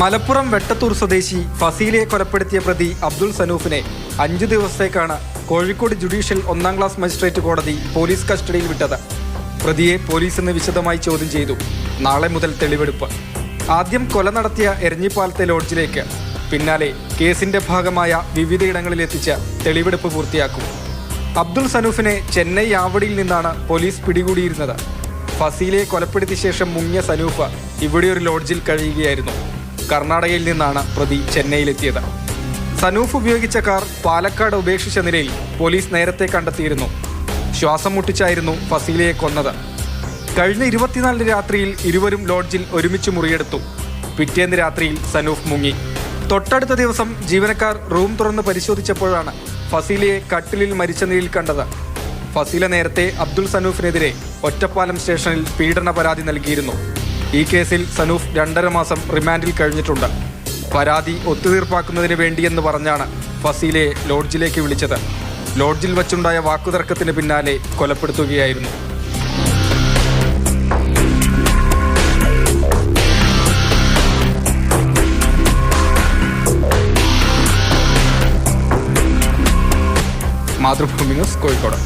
മലപ്പുറം വെട്ടത്തൂർ സ്വദേശി ഫസീലയെ കൊലപ്പെടുത്തിയ പ്രതി അബ്ദുൾ സനൂഫിനെ 5 ദിവസത്തേക്കാണ് കോഴിക്കോട് ജുഡീഷ്യൽ 1-ാം ക്ലാസ് മജിസ്ട്രേറ്റ് കോടതി പോലീസ് കസ്റ്റഡിയിൽ വിട്ടത്. പ്രതിയെ പോലീസ് ഇന്ന് വിശദമായി ചോദ്യം ചെയ്തു. നാളെ മുതൽ തെളിവെടുപ്പ്. ആദ്യം കൊല നടത്തിയ എരഞ്ഞിപ്പാലത്തെ ലോഡ്ജിലേക്ക്, പിന്നാലെ കേസിന്റെ ഭാഗമായ വിവിധയിടങ്ങളിലെത്തിച്ച് തെളിവെടുപ്പ് പൂർത്തിയാക്കും. അബ്ദുൾ സനൂഫിനെ ചെന്നൈ ആവടിയിൽ നിന്നാണ് പോലീസ് പിടികൂടിയിരുന്നത്. ഫസീലയെ കൊലപ്പെടുത്തിയ ശേഷം മുങ്ങിയ സനൂഫ് ഇവിടെ ഒരു ലോഡ്ജിൽ കഴിയുകയായിരുന്നു. കർണാടകയിൽ നിന്നാണ് പ്രതി ചെന്നൈയിലെത്തിയത്. സനൂഫ് ഉപയോഗിച്ച കാർ പാലക്കാട് ഉപേക്ഷിച്ച നിലയിൽ പോലീസ് നേരത്തെ കണ്ടെത്തിയിരുന്നു. ശ്വാസം മുട്ടിച്ചായിരുന്നു ഫസീലയെ കൊന്നത്. കഴിഞ്ഞ 24 രാത്രിയിൽ ഇരുവരും ലോഡ്ജിൽ ഒരുമിച്ച് മുറിയെടുത്തു. പിറ്റേന്ന് രാത്രിയിൽ സനൂഫ് മുങ്ങി. തൊട്ടടുത്ത ദിവസം ജീവനക്കാർ റൂം തുറന്ന് പരിശോധിച്ചപ്പോഴാണ് ഫസീലയെ കട്ടിലിൽ മരിച്ച നിലയിൽ കണ്ടത്. ഫസീല നേരത്തെ അബ്ദുൾ സനൂഫിനെതിരെ ഒറ്റപ്പാലം സ്റ്റേഷനിൽ പീഡന പരാതി നൽകിയിരുന്നു. ഈ കേസിൽ സനൂഫ് 2.5 മാസം റിമാൻഡിൽ കഴിഞ്ഞിട്ടുണ്ട്. പരാതി ഒത്തുതീർപ്പാക്കുന്നതിന് വേണ്ടിയെന്ന് പറഞ്ഞാണ് ഫസീലയെ ലോഡ്ജിലേക്ക് വിളിച്ചത്. ലോഡ്ജിൽ വച്ചുണ്ടായ വാക്കുതർക്കത്തിന് പിന്നാലെ കൊലപ്പെടുത്തുകയായിരുന്നു. മാതൃഭൂമി ന്യൂസ്, കോഴിക്കോട്.